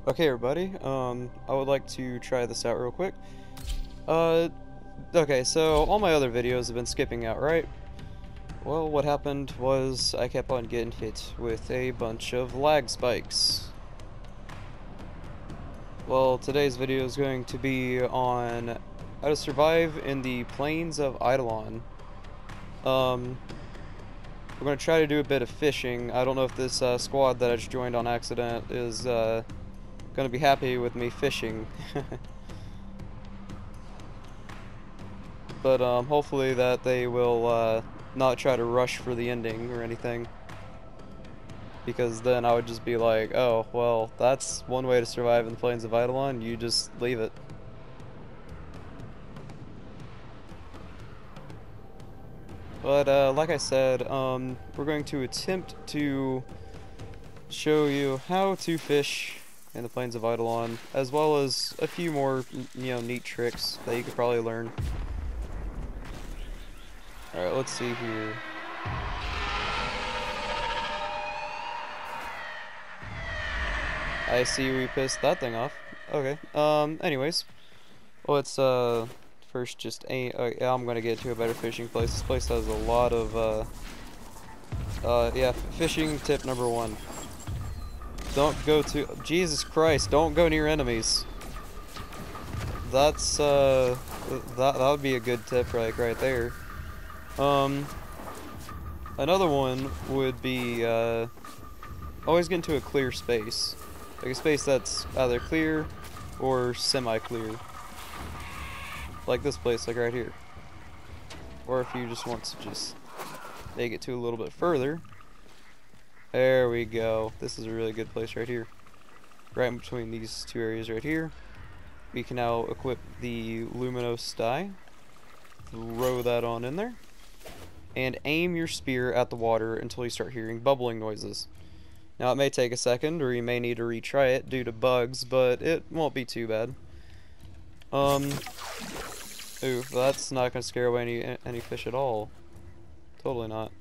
Okay, everybody, I would like to try this out real quick. Uh, okay, so all my other videos have been skipping out, right? Well, what happened was I kept on getting hit with a bunch of lag spikes. Well, today's video is going to be on how to survive in the plains of Eidolon. We're going to try to do a bit of fishing. I don't know if this squad that I just joined on accident is going to be happy with me fishing. But hopefully that they will not try to rush for the ending or anything, because then I would just be like, oh, well, that's one way to survive in the plains of Eidolon, you just leave it. But like I said, we're going to attempt to show you how to fish in the plains of Eidolon, as well as a few more, neat tricks that you could probably learn. Alright, let's see here. I see we pissed that thing off. Okay. Anyways, let's first just aim. Yeah, I'm gonna get to a better fishing place. This place has a lot of yeah. Fishing tip number 1: don't go to. Jesus Christ! Don't go near enemies. That's that would be a good tip, right there. Another one would be always get into a clear space. Like a space that's either clear or semi-clear. Like this place, like right here. Or if you just want to just make it to a little bit further. There we go. This is a really good place right here. Right in between these two areas right here. We can now equip the luminous dye. Throw that on in there. And aim your spear at the water until you start hearing bubbling noises. Now it may take a second, or you may need to retry it due to bugs, but it won't be too bad. Ooh, that's not gonna scare away any fish at all. Totally not.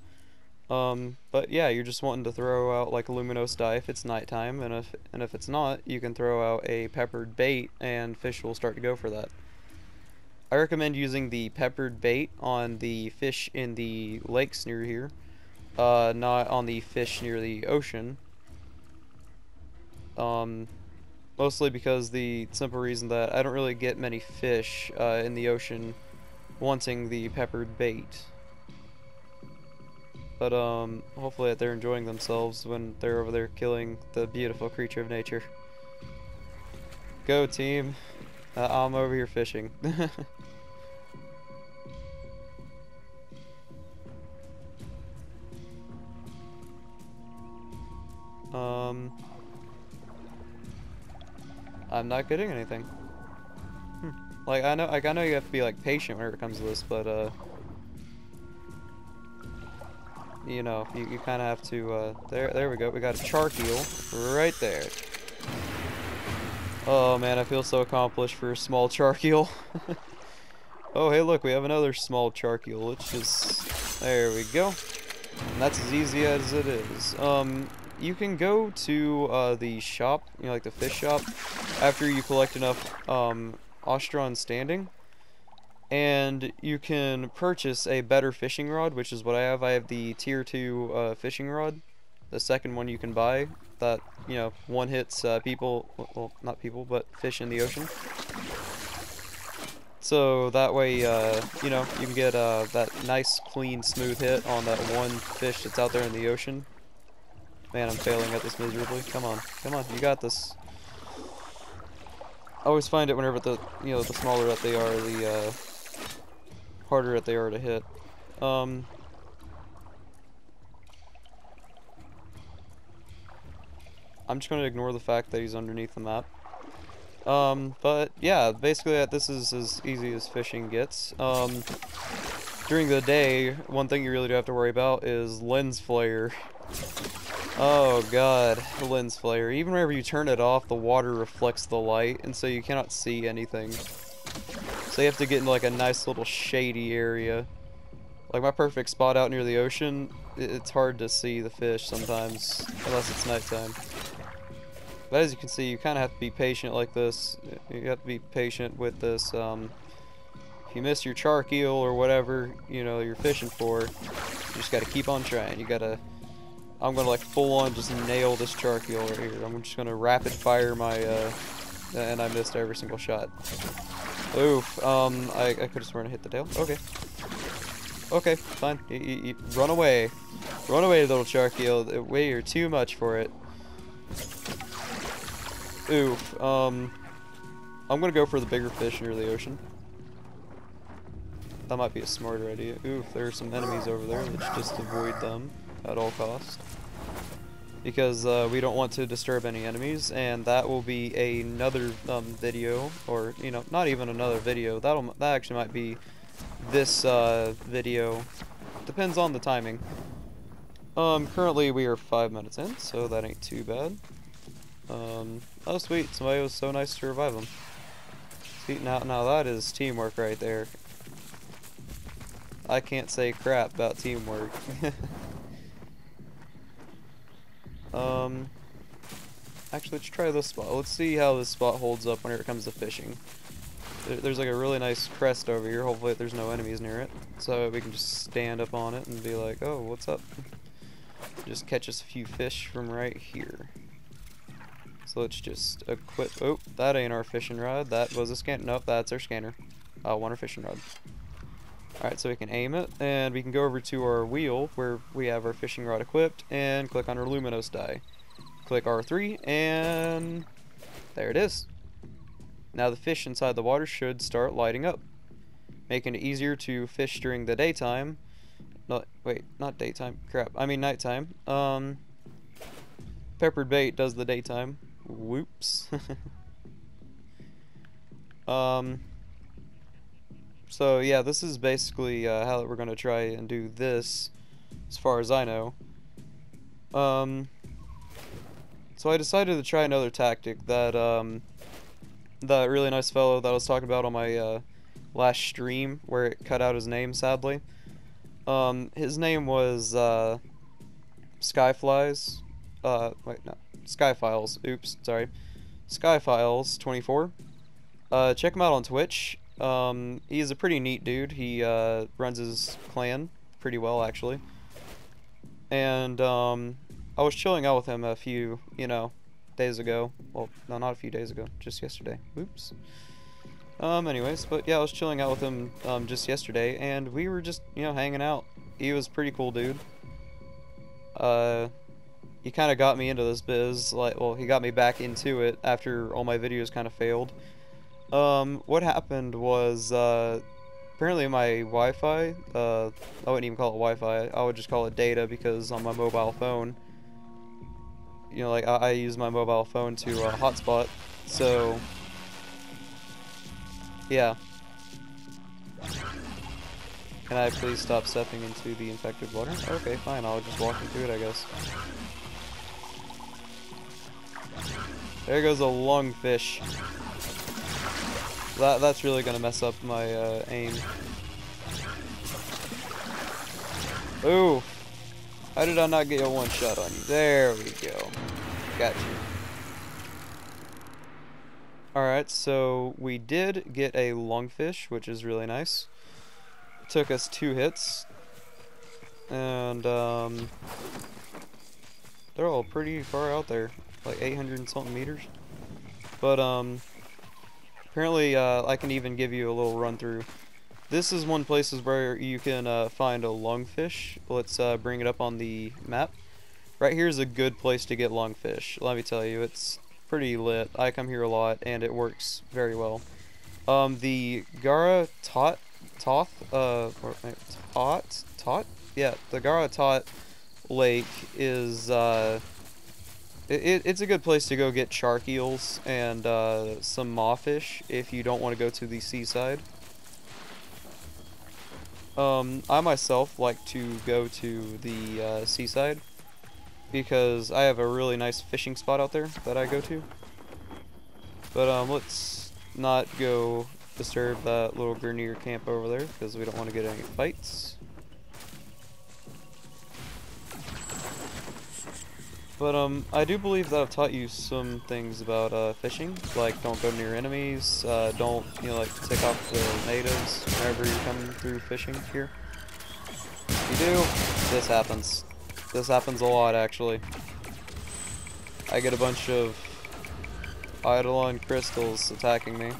But yeah, you're just wanting to throw out like a luminous dye if it's nighttime, and if it's not, you can throw out a peppered bait, and fish will start to go for that. I recommend using the peppered bait on the fish in the lakes near here, not on the fish near the ocean. Mostly because the simple reason that I don't really get many fish in the ocean wanting the peppered bait. But hopefully that they're enjoying themselves when they're over there killing the beautiful creature of nature. Go team! I'm over here fishing. I'm not getting anything. Like I know you have to be like patient whenever it comes to this, but you know, you kind of have to. There we go. We got a chark eel right there. Oh man, I feel so accomplished for a small chark eel. Oh hey, look, we have another small chark eel. Let's just. There we go. And that's as easy as it is. You can go to the shop, like the fish shop, after you collect enough Ostron standing, and you can purchase a better fishing rod, which is what I have. I have the tier 2 fishing rod, the second one you can buy, that, one hits people, well, not people, but fish in the ocean. So that way, you can get that nice, clean, smooth hit on that one fish that's out there in the ocean. Man, I'm failing at this miserably. Come on, you got this. I always find it whenever the smaller that they are, the harder that they are to hit. I'm just going to ignore the fact that he's underneath the map. But yeah, basically this is as easy as fishing gets. During the day, one thing you really do have to worry about is lens flare. Oh god, the lens flare. Even whenever you turn it off, the water reflects the light, and so you cannot see anything. So you have to get into like a nice little shady area. Like my perfect spot out near the ocean, it's hard to see the fish sometimes, unless it's nighttime. But as you can see, you kind of have to be patient like this. You have to be patient with this. If you miss your shark eel or whatever, you know, you're fishing for, you just gotta keep on trying. You gotta... I'm gonna like full on just nail this shark eel right here. I'm just gonna rapid fire my, and I missed every single shot. Oof, I could have sworn I hit the tail. Okay. Okay, fine. Run away. Run away, little shark eel. Way, you're too much for it. Oof, I'm gonna go for the bigger fish near the ocean. That might be a smarter idea. Oof, there are some enemies over there. Let's just avoid them at all costs. Because we don't want to disturb any enemies, and that will be another video, or, you know, not even another video. That actually might be this video. Depends on the timing. Currently we are 5 minutes in, so that ain't too bad. Oh sweet, somebody was so nice to revive them. See, now that is teamwork right there. I can't say crap about teamwork. Actually, let's try this spot. Let's see how this spot holds up when it comes to fishing. There's like a really nice crest over here. Hopefully there's no enemies near it. So we can just stand up on it and be like, oh, what's up? Just catch us a few fish from right here. So let's just equip... Oh, that ain't our fishing rod. That was a scanner. Nope, that's our scanner. Want our fishing rod. Alright, so we can aim it, and we can go over to our wheel where we have our fishing rod equipped, and click on our luminous die. Click R3, and there it is. Now the fish inside the water should start lighting up, making it easier to fish during the daytime. Not daytime. Crap, I mean nighttime. Peppered bait does the daytime. Whoops. So yeah, this is basically how we're gonna try and do this, as far as I know. So I decided to try another tactic that that really nice fellow that I was talking about on my last stream, where it cut out his name, sadly. His name was Skyflies. Skyfiles. Oops, sorry. Skyfiles24. Check him out on Twitch. He's a pretty neat dude. He runs his clan pretty well, actually. And I was chilling out with him a few, days ago. Well, no, not a few days ago, just yesterday. Oops. Anyways, but yeah, I was chilling out with him just yesterday, and we were just, hanging out. He was a pretty cool dude. He kind of got me into this biz, he got me back into it after all my videos kind of failed. What happened was, apparently my Wi-Fi, I wouldn't even call it Wi-Fi, I would just call it data, because on my mobile phone, I use my mobile phone to hotspot, so, yeah. Can I please stop stepping into the infected water? Okay, fine, I'll just walk into it, I guess. There goes a lungfish. That's really gonna mess up my aim. Ooh! How did I not get a one shot on you? There we go. Got you. Alright, so we did get a lungfish, which is really nice. It took us 2 hits. And they're all pretty far out there. Like 800 and something meters. But apparently I can even give you a little run through. This is one place where you can find a lungfish. Let's bring it up on the map. Right here is a good place to get lungfish. Let me tell you, it's pretty lit. I come here a lot, and it works very well. The Gara Tot, yeah, the Gara Tot Lake is it's a good place to go get shark eels and some mawfish if you don't want to go to the seaside. I myself like to go to the seaside because I have a really nice fishing spot out there that I go to. But let's not go disturb that little Grenier camp over there because we don't want to get any fights. But I do believe that I've taught you some things about fishing, like don't go near enemies, don't, you know, like take off the natives whenever you come through fishing here. If you do, this happens. This happens a lot, actually. I get a bunch of Eidolon crystals attacking me.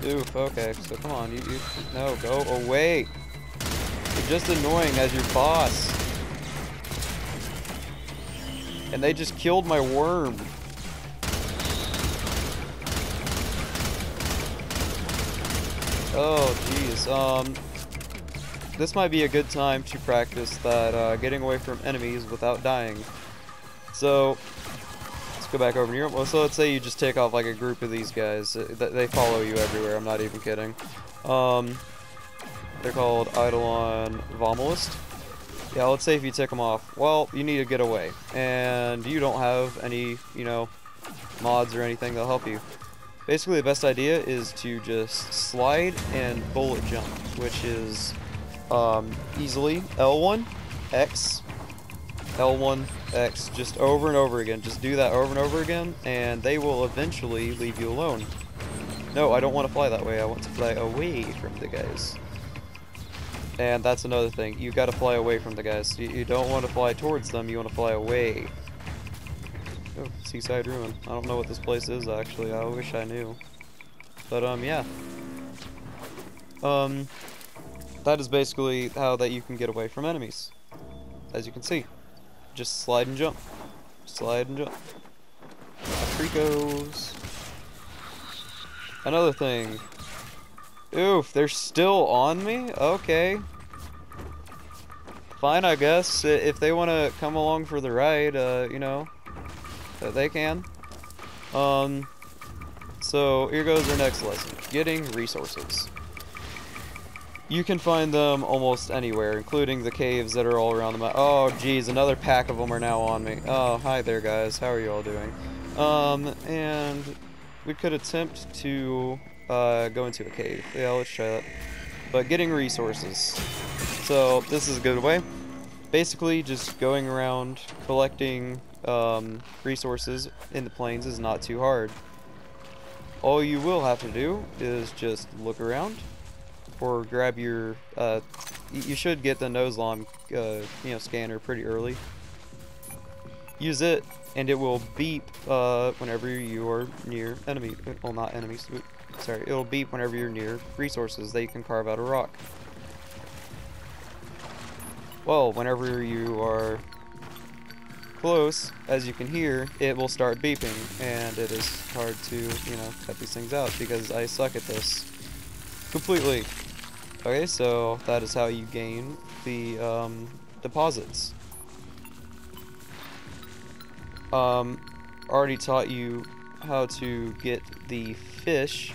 Oof, okay, so come on, you no, go away! You're just annoying as your boss. And they just killed my worm. Oh, jeez, this might be a good time to practice that, getting away from enemies without dying. So, let's go back over here. Well, so let's say you just take off like a group of these guys. They follow you everywhere, I'm not even kidding. They're called Eidolon Vomalist. Yeah, let's say if you take them off, well, you need to get away. And you don't have any, you know, mods or anything that'll help you. Basically, the best idea is to just slide and bullet jump, which is easily L1, X, L1, X, just over and over again. Just do that over and over again, and they will eventually leave you alone. No, I don't want to fly that way. I want to fly away from the guys. And that's another thing. You got to fly away from the guys. You don't want to fly towards them. You want to fly away. Oh, Seaside Ruin. I don't know what this place is, actually. I wish I knew. But, yeah. That is basically how that you can get away from enemies. As you can see. Just slide and jump. Slide and jump. Africos. Another thing. Oof, they're still on me? Okay. Fine, I guess. If they want to come along for the ride, you know, they can. So, here goes our next lesson. Getting resources. You can find them almost anywhere, including the caves that are all around the map. Oh, geez, another pack of them are now on me. Oh, hi there, guys. How are you all doing? And we could attempt to go into a cave. Yeah, let's try that. But getting resources. So, this is a good way. Basically, just going around collecting resources in the plains is not too hard. All you will have to do is just look around, or grab your, you should get the nose-long, you know, scanner pretty early. Use it, and it will beep whenever you are near enemy, well, not enemies, sorry, it'll beep whenever you're near resources that you can carve out of rock. Well, whenever you are close, as you can hear, it will start beeping, and it is hard to, you know, cut these things out because I suck at this completely. Okay, so that is how you gain the deposits. Already taught you how to get the fish.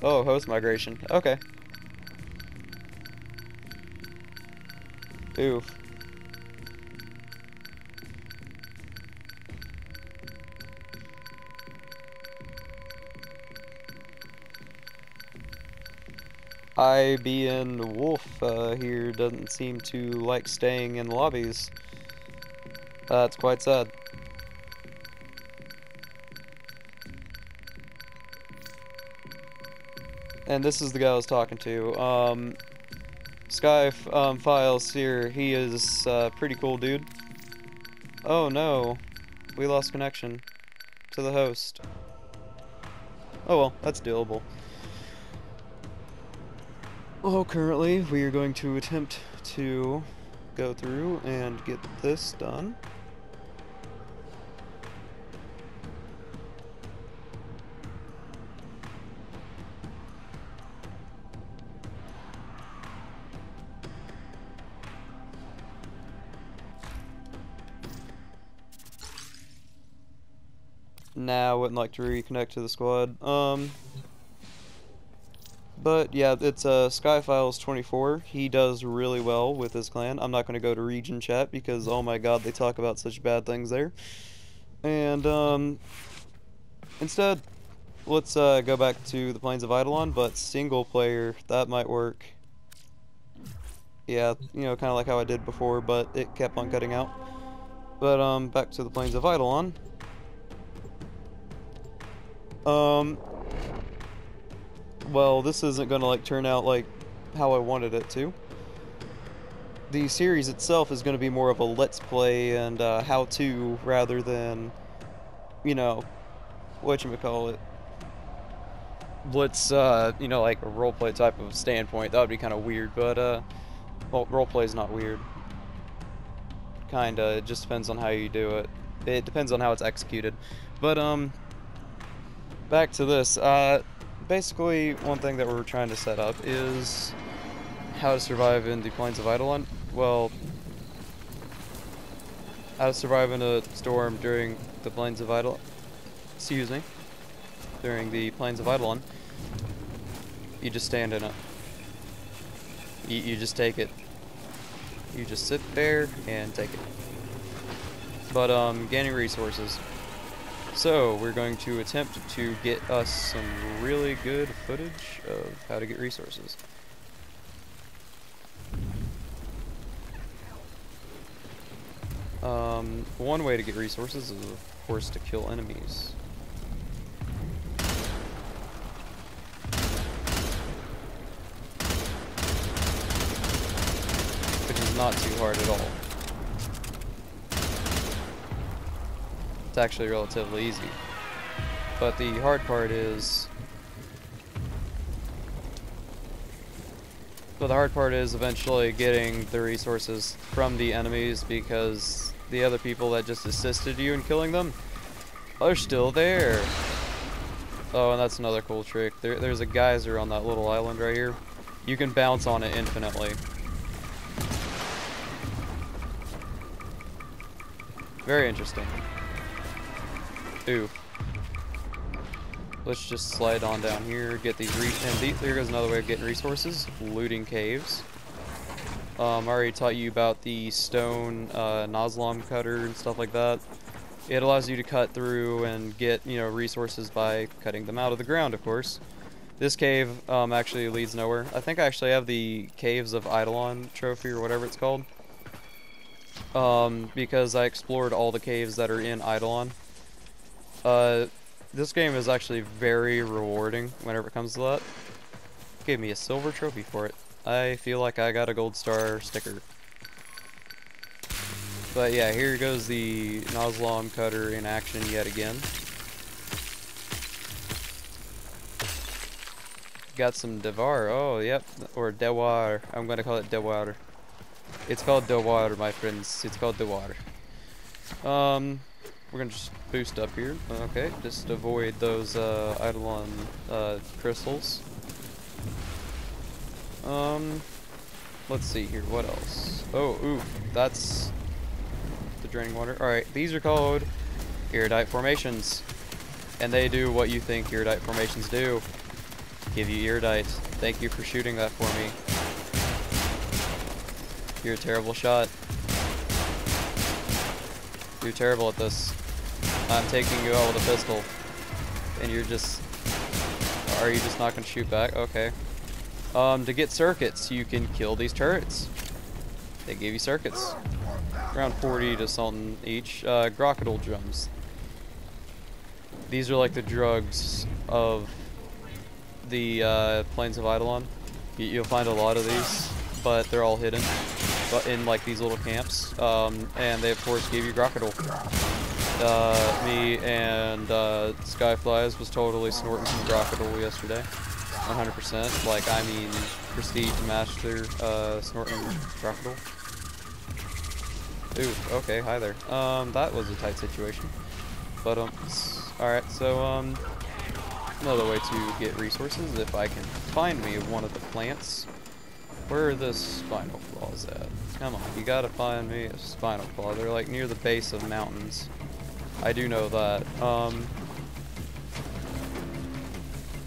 Oh, host migration. Okay. Oof. IBN Wolf here doesn't seem to like staying in lobbies. That's quite sad. And this is the guy I was talking to. Sky Files here, he is pretty cool dude. Oh no, we lost connection to the host. Oh well, that's dealable. Well, currently we are going to attempt to go through and get this done. Nah, I wouldn't like to reconnect to the squad. But yeah, it's Skyfiles24. He does really well with his clan. I'm not going to go to region chat because, oh my god, they talk about such bad things there. And instead, let's go back to the Plains of Eidolon, but single player, that might work. Yeah, you know, kind of like how I did before, but it kept on cutting out. But, back to the Plains of Eidolon. Well, this isn't gonna, like, turn out like how I wanted it to. The series itself is gonna be more of a let's play and, how-to rather than, you know, whatchamacallit. Let's, you know, like a roleplay type of standpoint. That would be kind of weird, but, well, roleplay is not weird. Kinda, it just depends on how you do it. It depends on how it's executed. But, back to this. Basically, one thing that we're trying to set up is how to survive in the Plains of Eidolon. Well, how to survive in a storm during the Plains of Eidolon. Excuse me. During the Plains of Eidolon. You just stand in it. You just take it. You just sit there and take it. But, gaining resources. So, we're going to attempt to get us some really good footage of how to get resources. One way to get resources is, of course, to kill enemies. Which is not too hard at all. It's actually relatively easy. But the hard part is... But the hard part is eventually getting the resources from the enemies, because the other people that just assisted you in killing them are still there. Oh, and that's another cool trick. There's a geyser on that little island right here. You can bounce on it infinitely. Very interesting. Ooh. Let's just slide on down here, get these here goes another way of getting resources. Looting caves. I already taught you about the stone Nozlom cutter and stuff like that. It allows you to cut through and get, you know, resources by cutting them out of the ground, of course. This cave actually leads nowhere. I think I actually have the Caves of Eidolon trophy or whatever it's called. Because I explored all the caves that are in Eidolon. This game is actually very rewarding whenever it comes to that. Gave me a silver trophy for it. I feel like I got a gold star sticker. But yeah, here goes the Nozlom cutter in action yet again. Got some Devar. Oh, yep. Or Dewar. I'm going to call it Dewar. It's called Dewar, my friends. It's called Dewar. We're going to just boost up here. Okay, just avoid those Eidolon crystals. Let's see here. What else? Oh, ooh. That's the draining water. Alright, these are called iridite formations. And they do what you think iridite formations do. Give you iridite. Thank you for shooting that for me. You're a terrible shot. You're terrible at this. I'm taking you out with a pistol. And you're just... Are you just not going to shoot back? Okay. To get circuits, you can kill these turrets. They give you circuits. Around 40 to something each. Crocodile drums. These are like the drugs of the Plains of Eidolon. You'll find a lot of these, but they're all hidden. But in like these little camps. And they of course give you crocodile. Me and Skyflies was totally snorting some crocodile yesterday. 100%. Like, I mean, prestige master snorting crocodile. Ooh, okay, hi there. That was a tight situation. But, alright, so, another way to get resources, if I can find me one of the plants. Where are the spinal claws at? Come on, you gotta find me a spinal claw. They're, like, near the base of mountains. I do know that.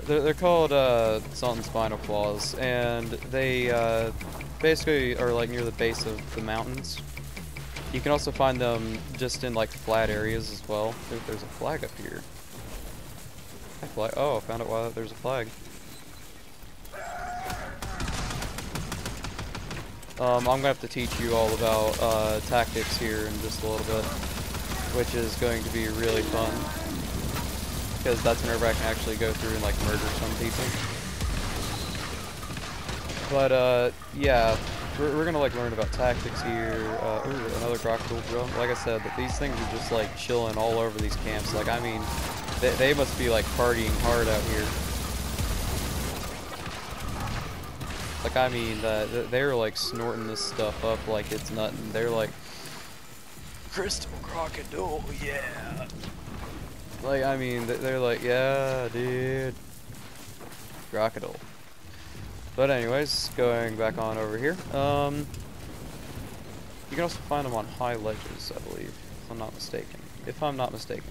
They're called, something spinal claws, and they, basically are, like, near the base of the mountains. You can also find them just in, like, flat areas as well. There's a flag up here. Flag. Oh, I found out why there's a flag. I'm gonna have to teach you all about tactics here in just a little bit, which is going to be really fun, because that's whenever I can actually go through and like murder some people. But yeah, we're gonna like learn about tactics here. Ooh, another crocodile drill. Like I said, that these things are just like chilling all over these camps. Like, I mean, they must be like partying hard out here. Like, I mean, they're like snorting this stuff up like it's nothing. They're like, crystal crocodile, yeah. Like, I mean, they're like, yeah, dude, crocodile. But anyways, going back on over here. You can also find them on high ledges, I believe, if I'm not mistaken. If I'm not mistaken.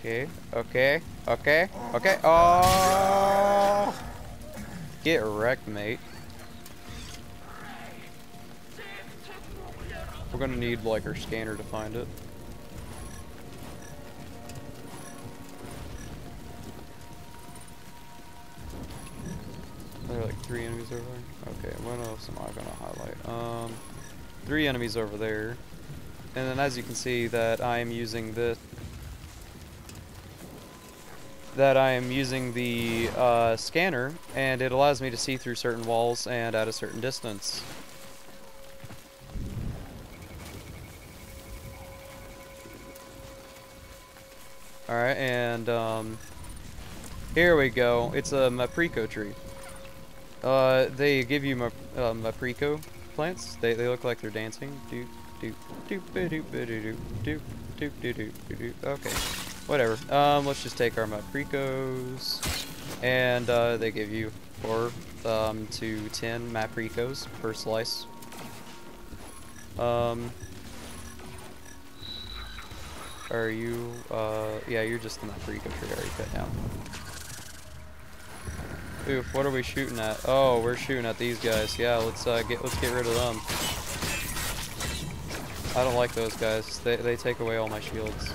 Okay, okay, okay, okay. Oh! Get wrecked, mate. We're gonna need like our scanner to find it. There are like 3 enemies over there. Okay, what else am I gonna highlight? 3 enemies over there. And then as you can see that I am using this. That I am using the scanner, and it allows me to see through certain walls and at a certain distance. Alright, and here we go. It's a Maprico tree. They give you Maprico plants. They look like they're dancing. Doop doop doop doop doop doop doop doop doop. Okay. Whatever. Let's just take our Mapricos, and they give you 4 to 10 Mapricos per slice. Are you? Yeah, you're just the Maprico tree already cut down. Oof, what are we shooting at? Oh, we're shooting at these guys. Yeah, let's get rid of them. I don't like those guys. They take away all my shields.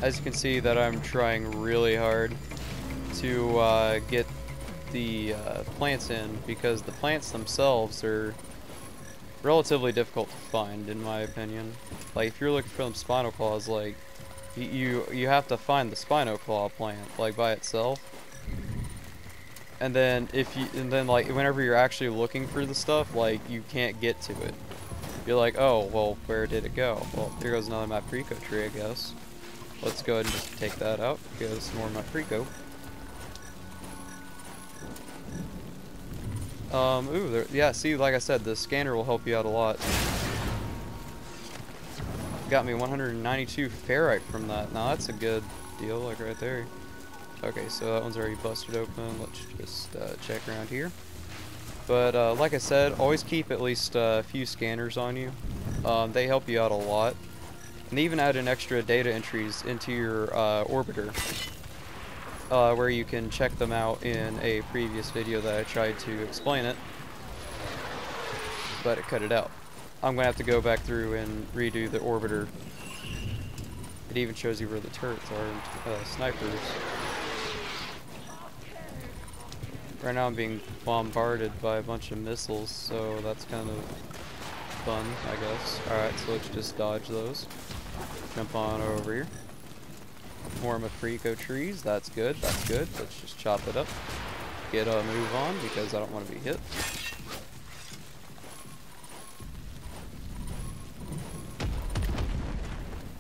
As you can see that I'm trying really hard to get the plants in, because the plants themselves are relatively difficult to find, in my opinion. Like, if you're looking for them spinal claws, like, you have to find the spinal claw plant, like, by itself. And then like whenever you're actually looking for the stuff, like, you can't get to it. You're like, oh, well, where did it go? Well, here goes another Maprico tree, I guess. Let's go ahead and just take that out. Get some more Maprico. Ooh, yeah, see, like I said, the scanner will help you out a lot. Got me 192 ferrite from that. Now, that's a good deal, like right there. Okay, so that one's already busted open. Let's just check around here. But, like I said, always keep at least a few scanners on you. They help you out a lot. And even add in extra data entries into your orbiter, where you can check them out in a previous video that I tried to explain it, but it cut it out. I'm going to have to go back through and redo the orbiter. It even shows you where the turrets are and snipers. Right now I'm being bombarded by a bunch of missiles, so that's kind of fun, I guess. Alright, so let's just dodge those. Jump on over here. More Maprico trees. That's good. That's good. Let's just chop it up. Get a move on because I don't want to be hit.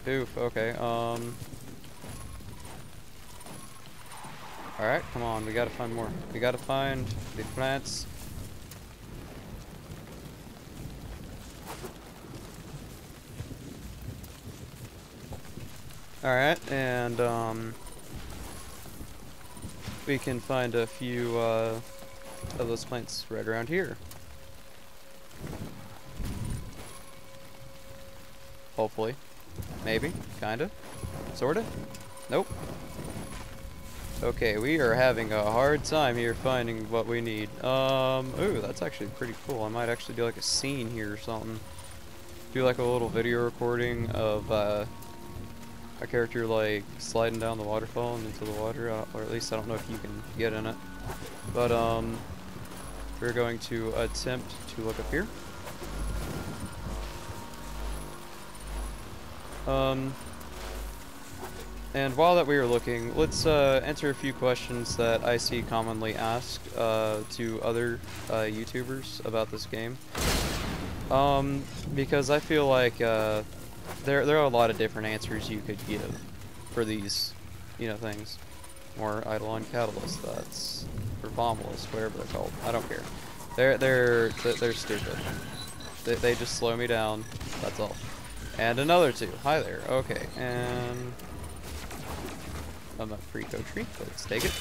Oof. Okay. Alright, come on. We gotta find more. We gotta find the plants. Alright, and we can find a few of those plants right around here. Hopefully. Maybe. Kinda. Sorta. Nope. Okay, we are having a hard time here finding what we need. Ooh, that's actually pretty cool. I might actually do like a scene here or something. Do like a little video recording of, a character like sliding down the waterfall and into the water, or at least I don't know if you can get in it. But, we're going to attempt to look up here. And while that we are looking, let's answer a few questions that I see commonly asked to other YouTubers about this game. Because I feel like there are a lot of different answers you could give for these, things. Or Eidolon Catalyst, that's or Bombless, whatever they're called. I don't care. They're stupid. They just slow me down. That's all. And another two. Hi there. Okay, and I'm a Preco tree. Let's take it.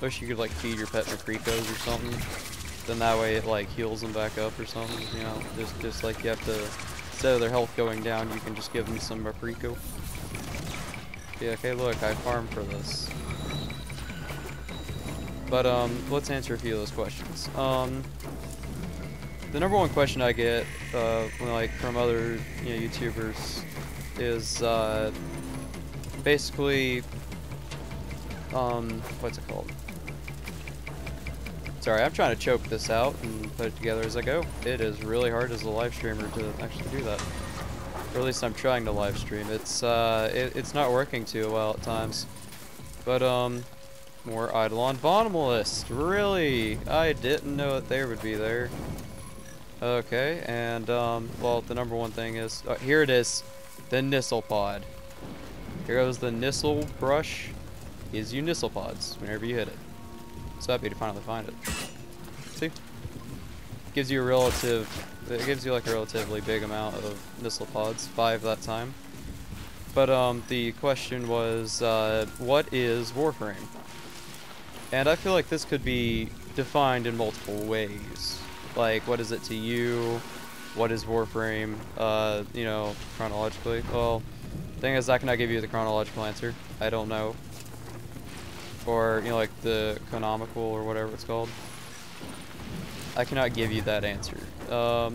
Wish you could like feed your pet to Precos or something. Then that way it like heals them back up or something. Just like you have to, instead of their health going down, you can just give them some Preco. Yeah. Okay. Look, I farmed for this. But let's answer a few of those questions. The number one question I get from other YouTubers is basically what's it called? Sorry, I'm trying to choke this out and put it together as I go. It is really hard as a live streamer to actually do that. Or at least I'm trying to live stream. It's not working too well at times. But more Eidolon Bottomless. Really? I didn't know that they would be there. Okay, and well, the number one thing is here it is, the Nisselpod. Here goes the Nissel brush. Gives you Nisselpods whenever you hit it. So happy to finally find it. See? Gives you it gives you like a relatively big amount of Nisselpods, 5 that time. But the question was, what is Warframe? And I feel like this could be defined in multiple ways. Like, what is it to you? What is Warframe? Chronologically. Well, thing is, I cannot give you the chronological answer. I don't know. Or, like the canonical or whatever it's called. I cannot give you that answer. The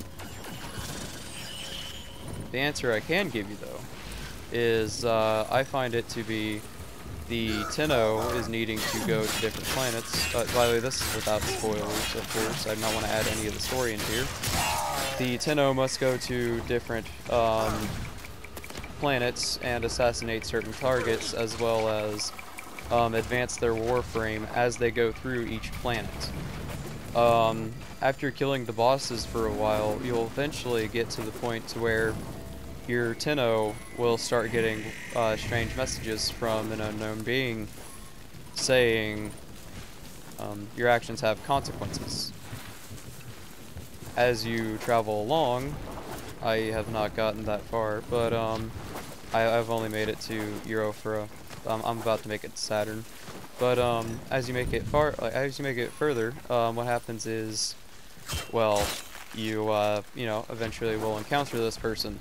answer I can give you, though, is I find it to be the Tenno is needing to go to different planets. By the way, this is without spoilers, of course. I do not want to add any of the story into here. The Tenno must go to different planets and assassinate certain targets, as well as advance their Warframe as they go through each planet. After killing the bosses for a while, you'll eventually get to the point to where your Tenno will start getting strange messages from an unknown being saying your actions have consequences. As you travel along, I have not gotten that far, but I've only made it to Eurofra. I'm about to make it to Saturn. But as you make it further, what happens is, well, you eventually will encounter this person.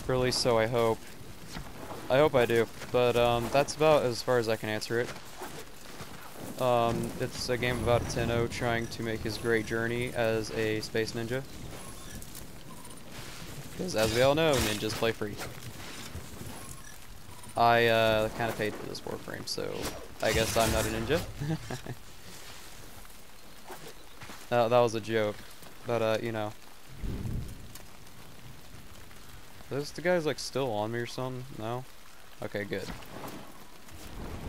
Or at least so I hope. I hope I do. But that's about as far as I can answer it. It's a game about a Tenno trying to make his great journey as a space ninja. Because as we all know, ninjas play free. I kind of paid for this Warframe, so I guess I'm not a ninja. That was a joke, but Those the guys like still on me or something? No? Okay, good.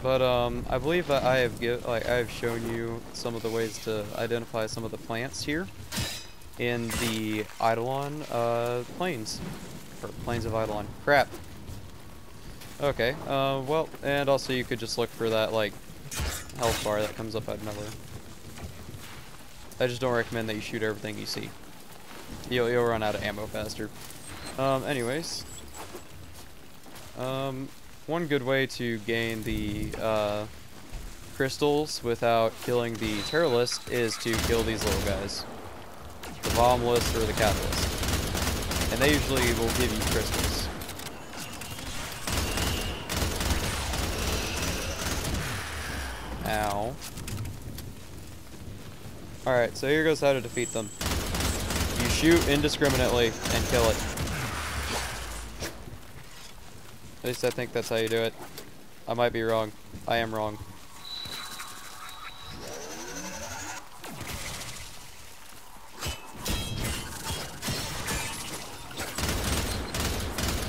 But I believe that I have shown you some of the ways to identify some of the plants here in the Eidolon plains, or plains of Eidolon. Crap. Okay. Well, and also you could just look for that like health bar that comes up out of nowhere. I just don't recommend that you shoot everything you see. You'll run out of ammo faster. Anyways, one good way to gain the crystals without killing the Terrorist is to kill these little guys, the Bombless or the Catalyst, and they usually will give you crystals. Ow. Alright, so here goes how to defeat them. You shoot indiscriminately and kill it. At least I think that's how you do it. I might be wrong. I am wrong.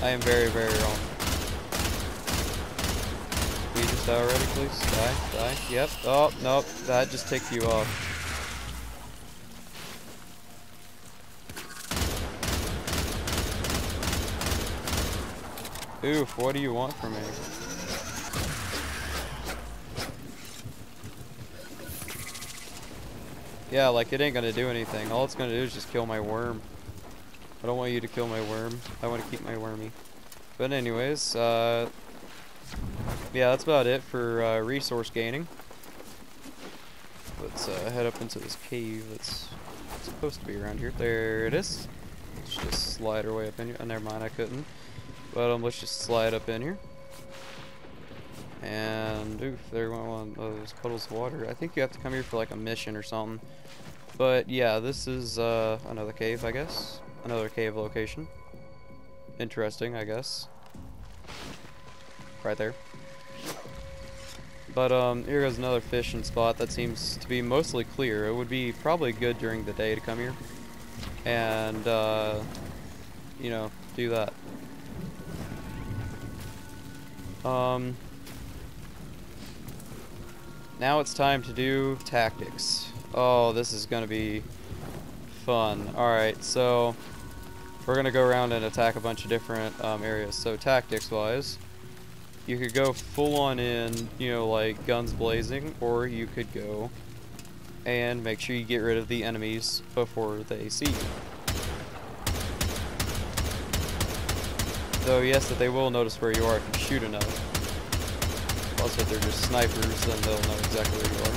I am very, very wrong. Can you just die already, please? Die, die. Yep. Oh, nope. That just ticked you off. Oof, what do you want from me? Yeah, like it ain't gonna do anything. All it's gonna do is just kill my worm. I don't want you to kill my worm. I want to keep my wormy. But anyways, yeah, that's about it for resource gaining. Let's head up into this cave that's supposed to be around here. There it is. Let's just slide our way up in here. Oh, never mind, I couldn't. But let's just slide up in here. And oof, there went one of those puddles of water. I think you have to come here for like a mission or something. But yeah, this is another cave, I guess. Another cave location. Interesting, I guess. Right there. But here goes another fishing spot that seems to be mostly clear. It would be probably good during the day to come here and you know, do that. Now it's time to do tactics. Oh, this is gonna be fun. Alright, so we're gonna go around and attack a bunch of different areas. So tactics wise, you could go full on in, you know, like guns blazing, or you could go and make sure you get rid of the enemies before they see you. Though yes, that they will notice where you are if you shoot enough. Also, if they're just snipers, then they'll know exactly where you are.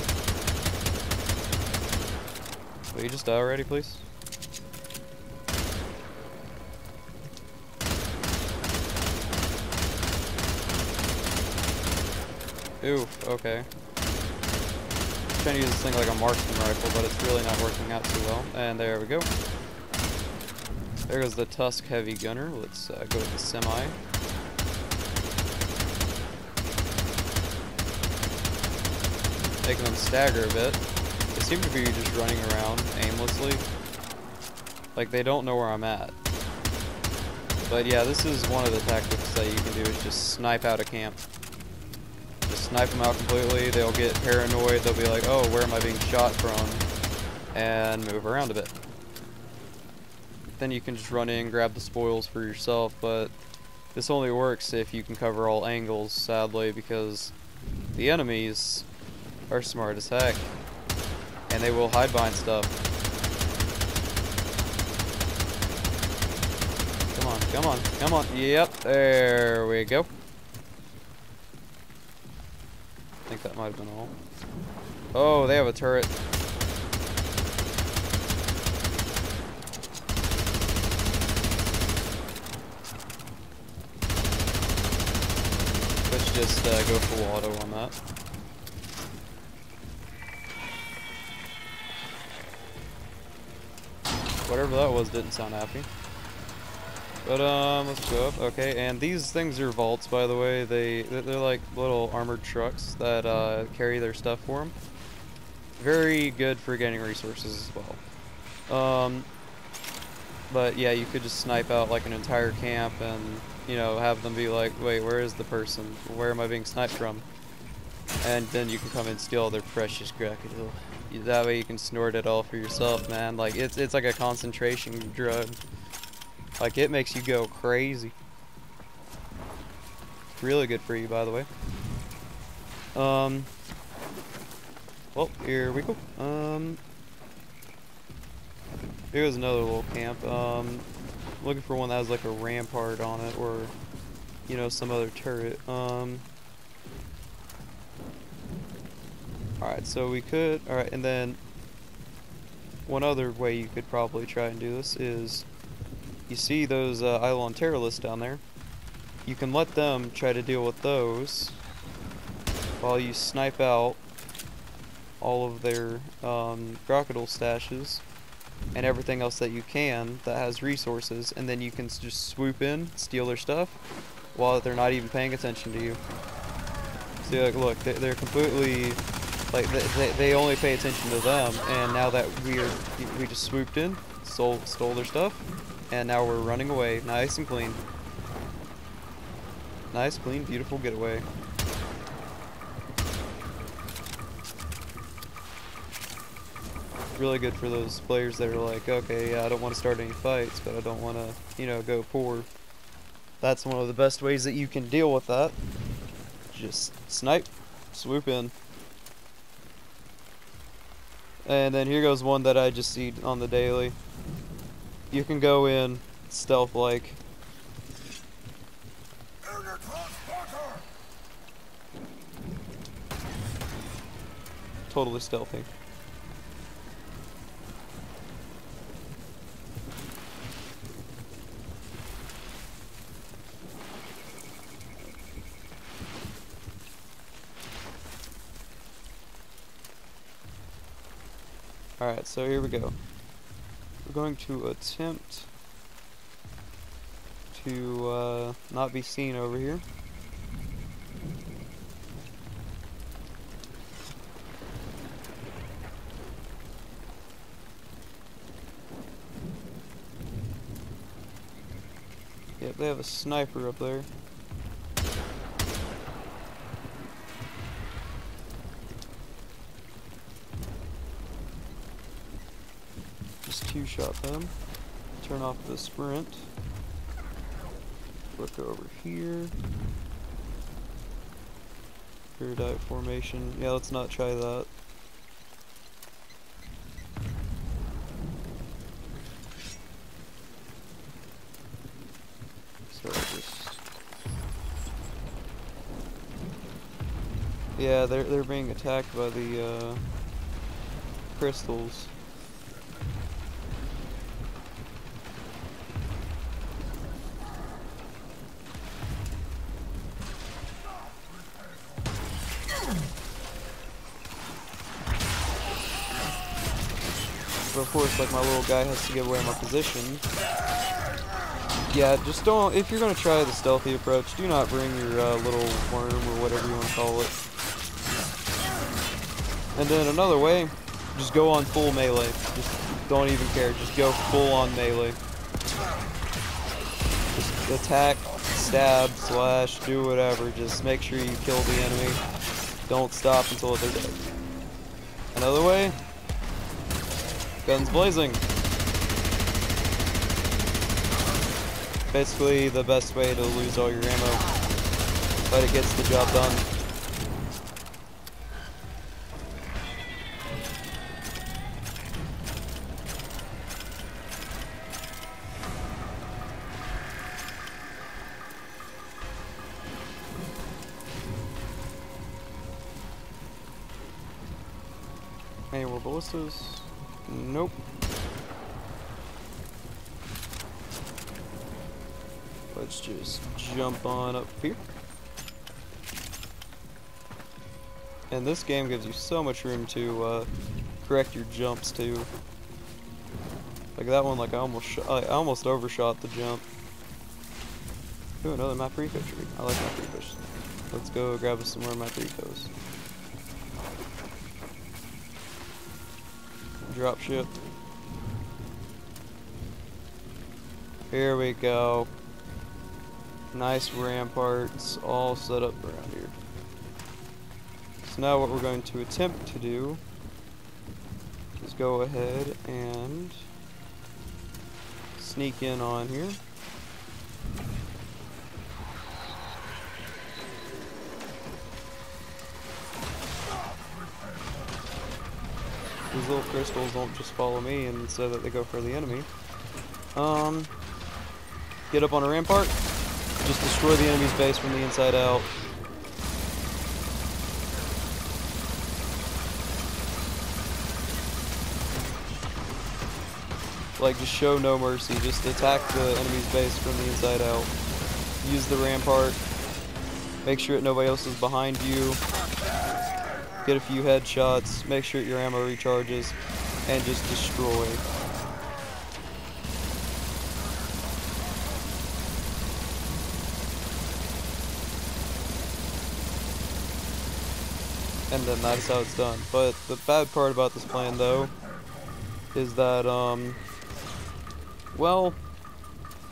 Will you just die already, please? Oof, okay. I'm trying to use this thing like a marksman rifle, but it's really not working out too well. And there we go. There goes the Tusk Heavy Gunner. Let's go with the Semi. Making them stagger a bit. They seem to be just running around aimlessly. Like they don't know where I'm at. But yeah, this is one of the tactics that you can do, is just snipe out a camp. Just snipe them out completely. They'll get paranoid. They'll be like, oh, where am I being shot from? And move around a bit. Then you can just run in, grab the spoils for yourself, but this only works if you can cover all angles, sadly, because the enemies are smart as heck, and they will hide behind stuff. Come on, come on, come on. Yep, there we go. I think that might have been all. Oh, they have a turret. Let's just go full auto on that. Whatever that was didn't sound happy. But let's go up. Okay, and these things are vaults, by the way. They're like little armored trucks that carry their stuff for them. Very good for getting resources as well. But yeah, you could just snipe out like an entire camp and, you know, have them be like, wait, where is the person? Where am I being sniped from? And then you can come and steal all their precious crocodile. That way you can snort it all for yourself, man. Like it's like a concentration drug. Like it makes you go crazy. Really good for you, by the way. Well, here we go. Here's another little camp. Looking for one that has like a rampart on it, or you know, some other turret. Alright, so we could, alright, and then one other way you could probably try and do this is, you see those Eidolon terrorists down there? You can let them try to deal with those while you snipe out all of their crocodile stashes and everything else that you can that has resources, and then you can just swoop in, steal their stuff while they're not even paying attention to you. See, like, look, they're completely, like, they only pay attention to them, and now that we just swooped in, stole their stuff, and now we're running away, nice and clean. Nice, clean, beautiful getaway. Really good for those players that are like, okay, yeah, I don't want to start any fights, but I don't want to, you know, go poor. That's one of the best ways that you can deal with that. Just snipe, swoop in. And then here goes one that I just see on the daily. You can go in stealth-like. Totally stealthy. Alright, so here we go. We're going to attempt to not be seen over here. Yep, they have a sniper up there. Just two-shot them. Turn off the sprint. Look over here. Paradise formation. Yeah, let's not try that. So just... yeah, they're being attacked by the crystals. But of course, like, my little guy has to give away my position. Yeah, just don't, if you're going to try the stealthy approach, do not bring your little worm or whatever you want to call it. And then another way, just go on full melee. Just don't even care, just go full on melee. Just attack, stab, slash, do whatever, just make sure you kill the enemy. Don't stop until they're dead. Another way, guns blazing. Basically the best way to lose all your ammo, but it gets the job done. Any more ballistas? Nope. Let's just jump on up here. And this game gives you so much room to correct your jumps too. Like that one, like I almost overshot the jump. Ooh, another map refish tree. I like map refish. Let's go grab us some more map refos. Drop ship. Here we go. Nice ramparts all set up around here. So now what we're going to attempt to do is go ahead and sneak in on here. These little crystals don't just follow me and so that they go for the enemy. Get up on a rampart. Just destroy the enemy's base from the inside out. Like, just show no mercy. Just attack the enemy's base from the inside out. Use the rampart. Make sure that nobody else is behind you. get a few headshots, make sure your ammo recharges, and just destroy. And then that's how it's done. But the bad part about this plan, though, is that, well,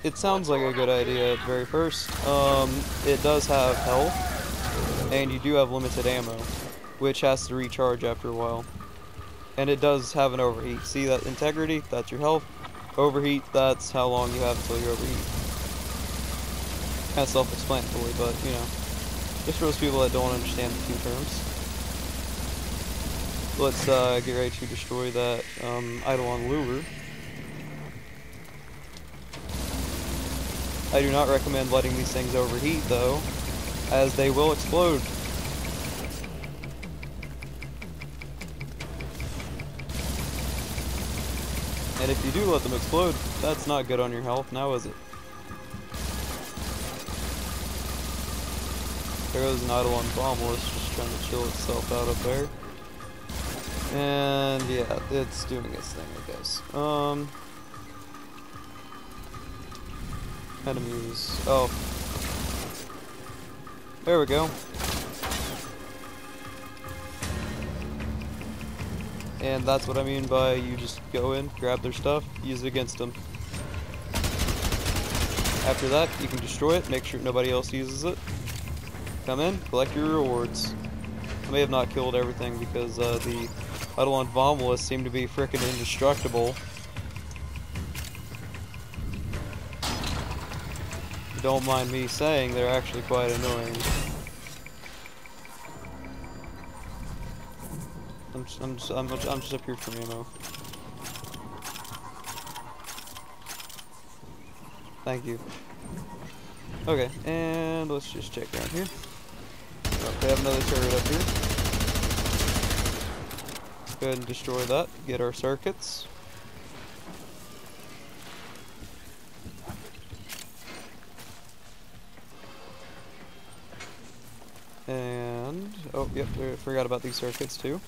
it sounds like a good idea at very first. It does have health, and you do have limited ammo, which has to recharge after a while. And it does have an overheat. See that integrity? That's your health. Overheat, that's how long you have until you overheat. Kind of self-explanatory, but, you know, just for those people that don't understand the two terms. Let's get ready to destroy that Eidolon lure. I do not recommend letting these things overheat, though, as they will explode. And if you do let them explode, that's not good on your health, now is it? There goes an Eidolon bombless just trying to chill itself out up there. And yeah, it's doing its thing, I guess. Enemies. Oh. There we go. And that's what I mean by you just go in, grab their stuff, use it against them. After that, you can destroy it, make sure nobody else uses it. Come in, collect your rewards. I may have not killed everything because the Eidolon Vomulas seem to be frickin' indestructible. Don't mind me saying, they're actually quite annoying. I'm just up here for ammo. Thank you. Okay, and let's just check around here. Oh, we have another turret up here. Go ahead and destroy that. Get our circuits. And oh, yep, I forgot about these circuits too.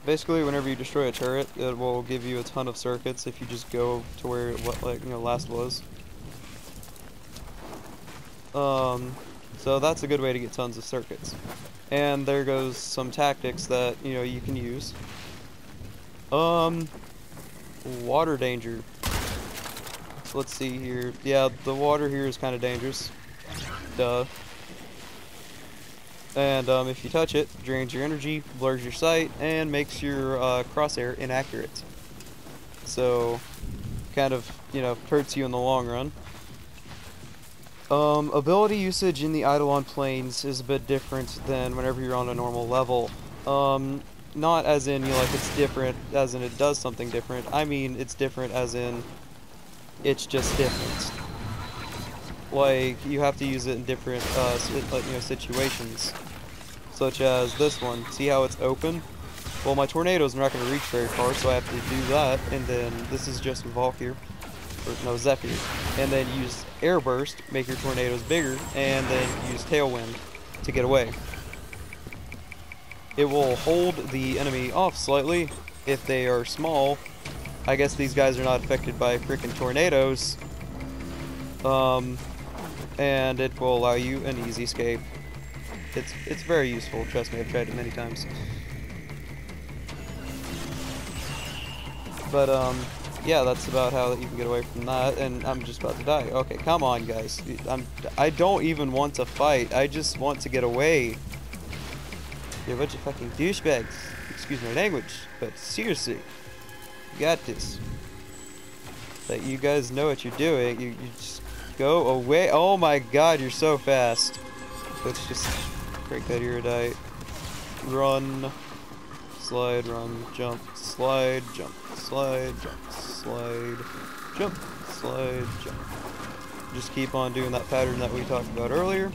Basically, whenever you destroy a turret, it will give you a ton of circuits if you just go to where it last was. So that's a good way to get tons of circuits. And there goes some tactics that, you can use. Water danger. Let's see here. Yeah, the water here is kind of dangerous. Duh. And if you touch it, drains your energy, blurs your sight, and makes your crosshair inaccurate. So, kind of, hurts you in the long run. Ability usage in the Eidolon planes is a bit different than whenever you're on a normal level. Not as in, like it's different, as in it does something different. I mean, it's different as in, it's just different. Like, you have to use it in different, situations. Such as this one. See how it's open? Well, my tornadoes are not going to reach very far, so I have to do that, and then this is just Valkyr. Or, no, Zephyr. And then use Air Burst, make your tornadoes bigger, and then use Tailwind to get away. It will hold the enemy off slightly if they are small. I guess these guys are not affected by freaking tornadoes. And it will allow you an easy escape. It's very useful, trust me, I've tried it many times. But, yeah, that's about how you can get away from that, and I'm just about to die. Okay, come on, guys. I don't even want to fight, I just want to get away. You're a bunch of fucking douchebags. Excuse my language, but seriously, you got this. That you guys know what you're doing, you just go away. Oh my god, you're so fast. Let's just break that iridite. Run. Slide, run, jump, slide, jump, slide, jump, slide, jump, slide, jump. Just keep on doing that pattern that we talked about earlier.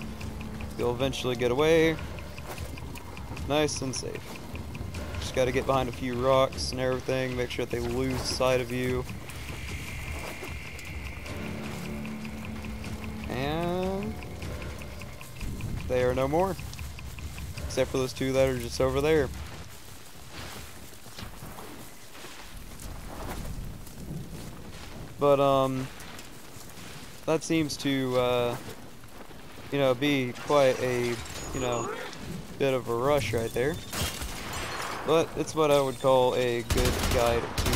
You'll eventually get away. Nice and safe. Just gotta get behind a few rocks and everything, make sure that they lose sight of you. And they are no more. except for those two that are just over there. But that seems to you know, be quite a, you know, bit of a rush right there. But it's what I would call a good guide to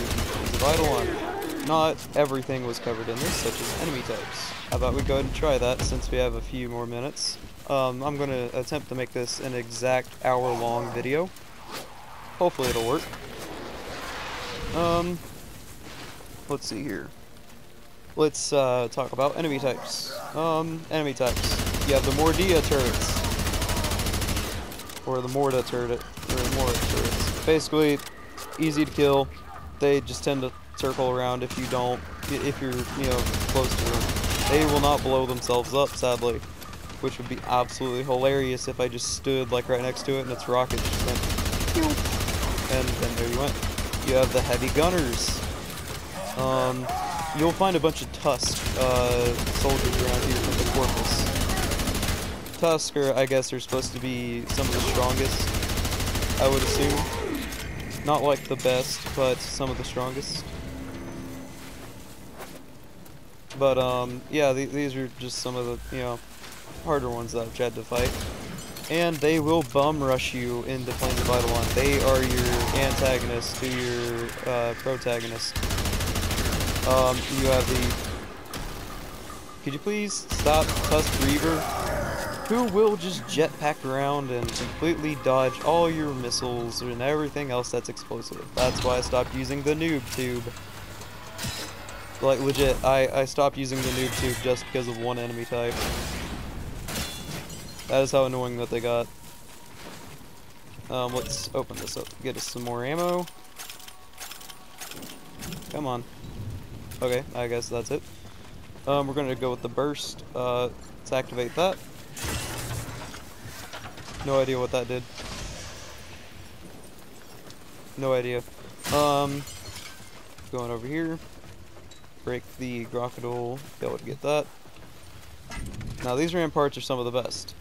the Eidolon. Not everything was covered in this, such as enemy types. How about we go ahead and try that since we have a few more minutes. I'm going to attempt to make this an exact hour-long video. Hopefully it'll work. Let's see here. Let's talk about enemy types. Enemy types. You have the Mordia turrets. Or the Morda turret. Or the Morda turrets. Basically, easy to kill. They just tend to circle around if you don't, if you're, you know, close to them. They will not blow themselves up, sadly. Which would be absolutely hilarious if I just stood like right next to it and its rocket just went pew, and there you went. You have the heavy gunners. You'll find a bunch of Tusk soldiers around here from the Corpus. Tusk, I guess, are supposed to be some of the strongest, I would assume. Not like the best, but some of the strongest. But yeah, these are just some of the, you know, harder ones that I've had to fight. And they will bum rush you into playing the Eidolon. They are your antagonist to your protagonist. You have the... Could you please stop Tusk Reaver? Who will just jetpack around and completely dodge all your missiles and everything else that's explosive. That's why I stopped using the noob tube. Like, legit, I stopped using the noob tube just because of one enemy type. That is how annoying that they got. Let's open this up. Get us some more ammo. Come on. Okay, I guess that's it. We're gonna go with the burst. Let's activate that. No idea what that did. No idea. Going over here. Break the crocodile. Be able to get that. Now these ramparts are some of the best.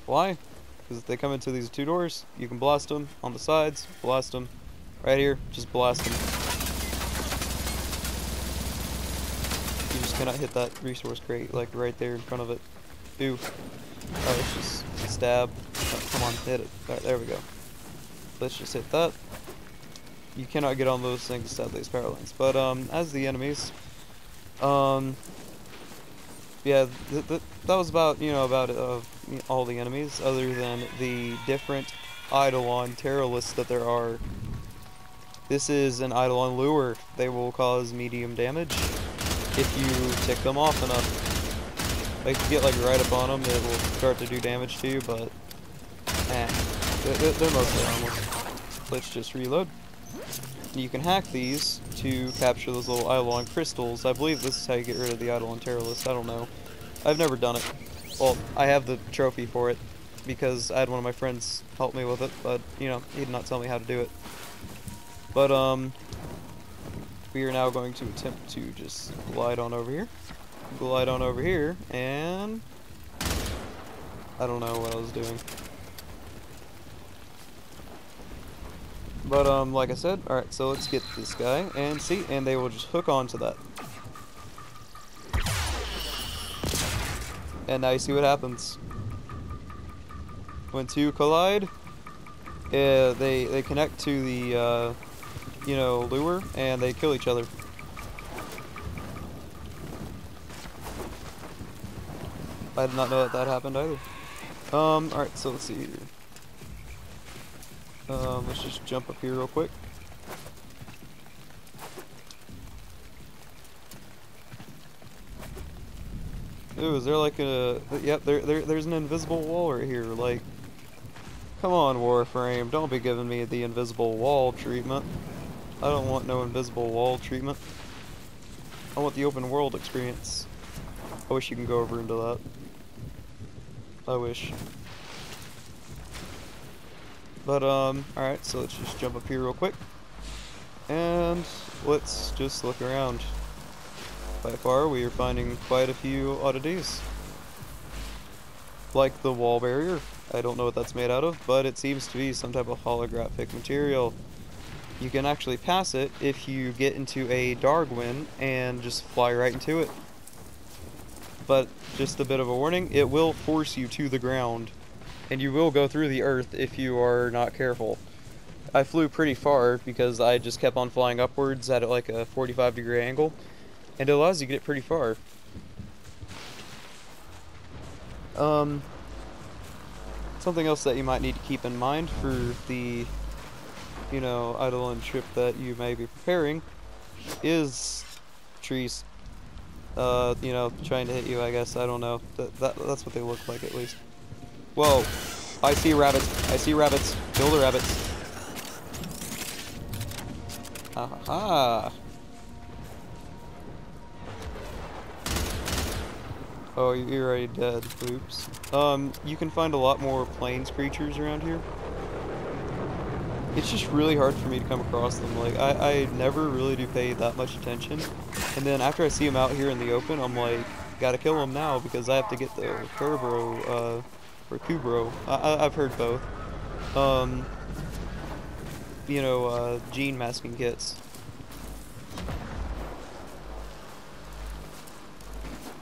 Why? Because if they come into these two doors, you can blast them on the sides, blast them right here, just blast them. You just cannot hit that resource crate, like right there in front of it. Ooh. Oh, let's just stab. Oh, come on, hit it. Alright, there we go. Let's just hit that. You cannot get on those things, sadly, as power lines. But, as the enemies, yeah, that was about, you know, about all the enemies, other than the different Eidolon terror lists that there are. This is an Eidolon lure. They will cause medium damage if you tick them off enough. Like, if you get like right up on them, it will start to do damage to you, but they're mostly harmless. Let's just reload. You can hack these to capture those little Eidolon crystals. I believe this is how you get rid of the Eidolon terror list. I don't know. I've never done it. Well, I have the trophy for it because I had one of my friends help me with it, but, you know, he did not tell me how to do it. But, we are now going to attempt to just glide on over here. Glide on over here, and I don't know what I was doing. But, like I said, alright, so let's get this guy, and see, and they will just hook onto that. And now you see what happens. When two collide, they connect to the, you know, lure, and they kill each other. I did not know that happened either. Alright, so let's see here. Let's just jump up here real quick. Ooh, is there like a... Yep, there's an invisible wall right here, like... Come on, Warframe, don't be giving me the invisible wall treatment. I don't want no invisible wall treatment. I want the open world experience. I wish you can go over into that. I wish. But, alright, so let's just jump up here real quick. And let's just look around. By far, we are finding quite a few oddities. Like the wall barrier, I don't know what that's made out of, but it seems to be some type of holographic material. You can actually pass it if you get into a Darwin and just fly right into it. But just a bit of a warning, it will force you to the ground, and you will go through the earth if you are not careful. I flew pretty far because I just kept on flying upwards at like a 45-degree angle, and it allows you to get pretty far. Something else that you might need to keep in mind for the, you know, Eidolon trip that you may be preparing is trees. You know, trying to hit you, I guess. I don't know. That's what they look like, at least. Whoa. I see rabbits. I see rabbits. Kill the rabbits. Aha. Oh, you're already dead. Oops. You can find a lot more plains creatures around here. It's just really hard for me to come across them. Like, I never really do pay that much attention. And then after I see them out here in the open, I'm like, gotta kill them now because I have to get the Kerberos, or Kubro. I've heard both. You know, gene masking kits.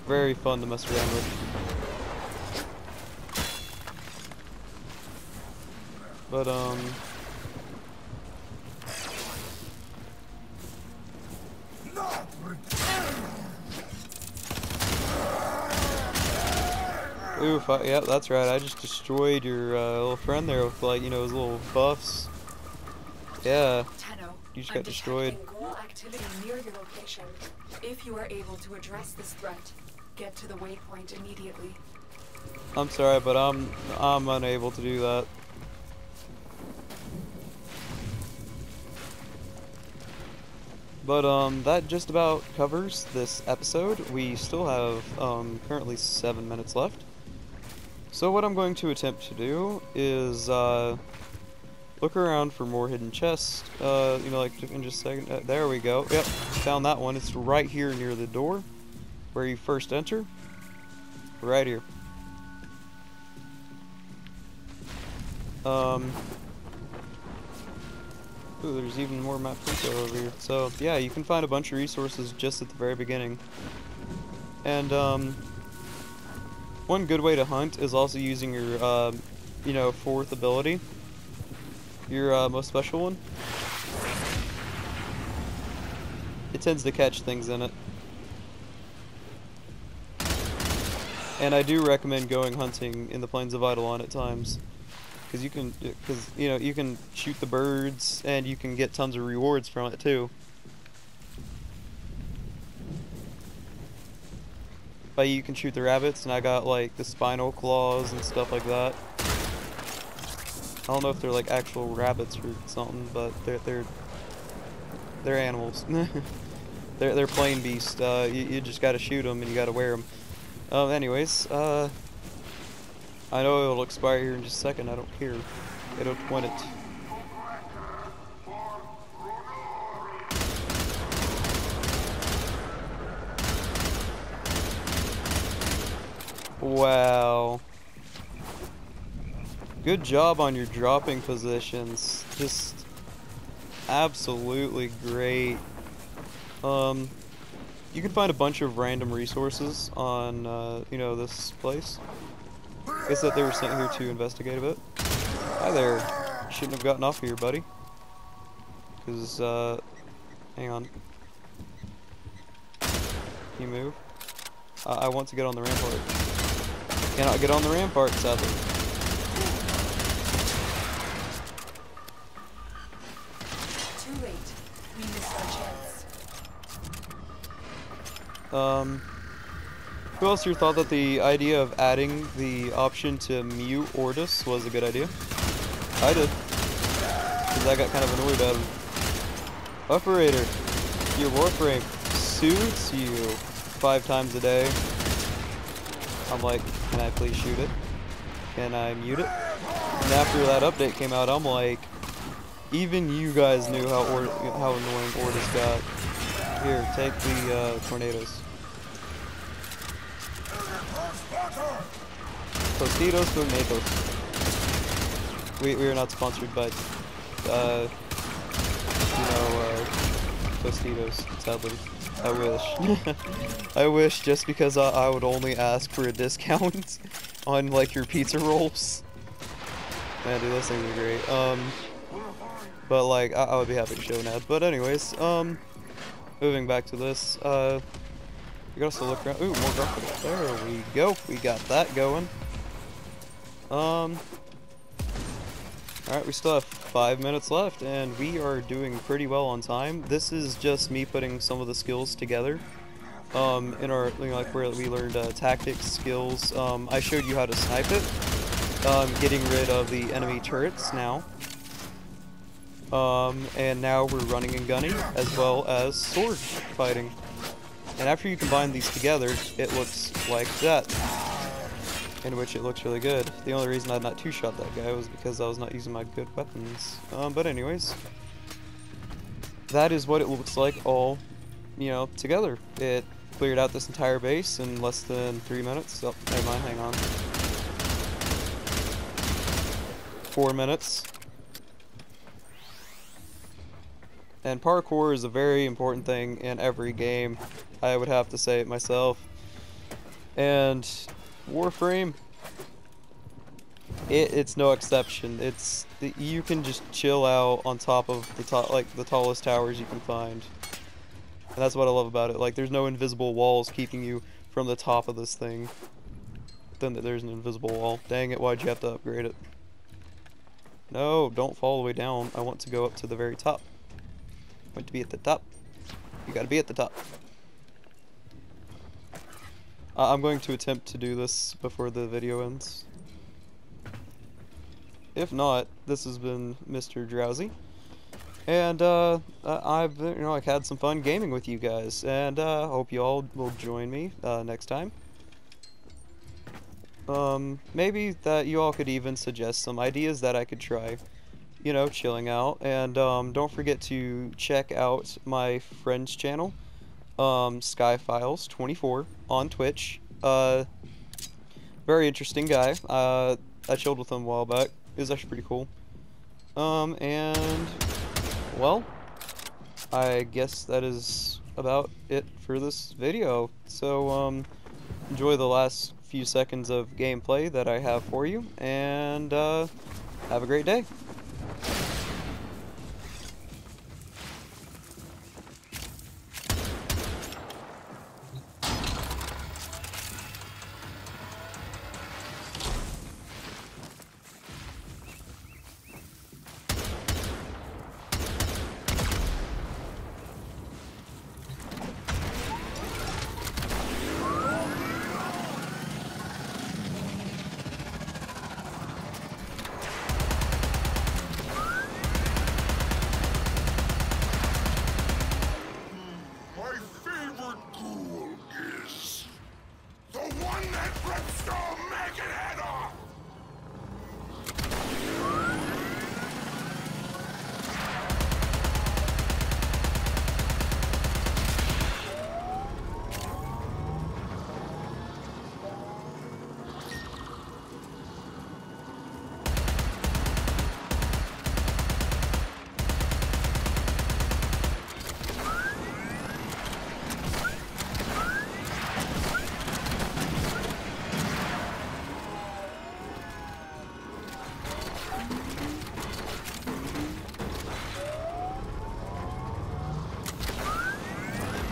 Very fun to mess around with. But, oof, yeah, that's right. I just destroyed your little friend there with, like, you know, his little buffs. Yeah, you just got destroyed. Activity near your location. If you are able to address this threat, get to the waypoint immediately. I'm sorry, but I'm unable to do that. But that just about covers this episode. We still have currently 7 minutes left. So what I'm going to attempt to do is look around for more hidden chests. You know, like in just a second. There we go. Yep, found that one. It's right here near the door where you first enter. Right here. Ooh, there's even more map info over here. So yeah, you can find a bunch of resources just at the very beginning. And one good way to hunt is also using your you know, fourth ability. Your most special one. It tends to catch things in it. And I do recommend going hunting in the plains of Eidolon at times. Because you know, you can shoot the birds and you can get tons of rewards from it too. But you can shoot the rabbits, and I got like the spinal claws and stuff like that. I don't know if they're like actual rabbits or something, but they're animals. they're plain beasts. You just gotta shoot them and you gotta wear them. Anyways, I know it'll expire here in just a second. I don't care. I don't want it. Wow. Good job on your dropping positions. Just absolutely great. You can find a bunch of random resources on, you know, this place. I guess that they were sent here to investigate a bit. Hi there. You shouldn't have gotten off here, buddy. Because, hang on. Can you move? I want to get on the rampart. Cannot get on the rampart, sadly. Too late. We missed our chance. Who else here thought that the idea of adding the option to mute Ortis was a good idea? I did. Because I got kind of annoyed at him. Operator, your Warframe suits you 5 times a day. I'm like, can I please shoot it? Can I mute it? And after that update came out, I'm like, even you guys knew how annoying Ortis got. Here, take the tornadoes. Tostitos tornadoes. We are not sponsored by, Tostitos, sadly. I wish. I wish, just because I would only ask for a discount on, like, your pizza rolls. Man, dude, those things are great. But, like, I would be happy to show an ad. But anyways, moving back to this, we gotta still look around. Ooh, more graphical. There we go. We got that going. Alright, we still have 5 minutes left, and we are doing pretty well on time. This is just me putting some of the skills together. In our, like, where we learned tactics, skills. I showed you how to snipe it. Getting rid of the enemy turrets now. And now we're running and gunning, as well as sword fighting. And after you combine these together, it looks like that. In which it looks really good. The only reason I not two-shot that guy was because I was not using my good weapons. But anyways, that is what it looks like all, together. It cleared out this entire base in less than 3 minutes. Oh, never mind, hang on. 4 minutes. And parkour is a very important thing in every game. I would have to say it myself. And Warframe, it's no exception. You can just chill out on top of the tallest towers you can find. And that's what I love about it. Like, there's no invisible walls keeping you from the top of this thing. Then there's an invisible wall. Dang it, why'd you have to upgrade it? No, don't fall all the way down. I want to go up to the very top. I want to be at the top. You gotta be at the top. I'm going to attempt to do this before the video ends. If not, this has been Mr. Drowsy. And, I've, like, had some fun gaming with you guys. And, hope you all will join me, next time. Maybe that you all could even suggest some ideas that I could try. Chilling out. And, don't forget to check out my friend's channel. Skyfiles24 on Twitch. Very interesting guy. I chilled with him a while back. It was actually pretty cool. And well, I guess that is about it for this video. So enjoy the last few seconds of gameplay that I have for you, and have a great day.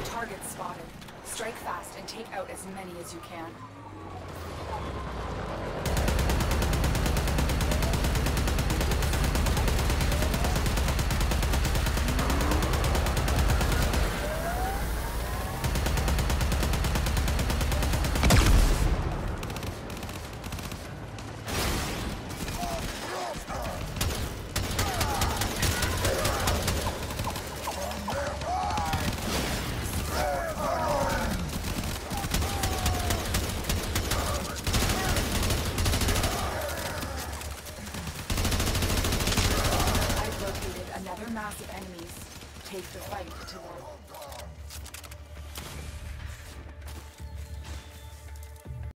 Target spotted. Strike fast and take out as many as you can.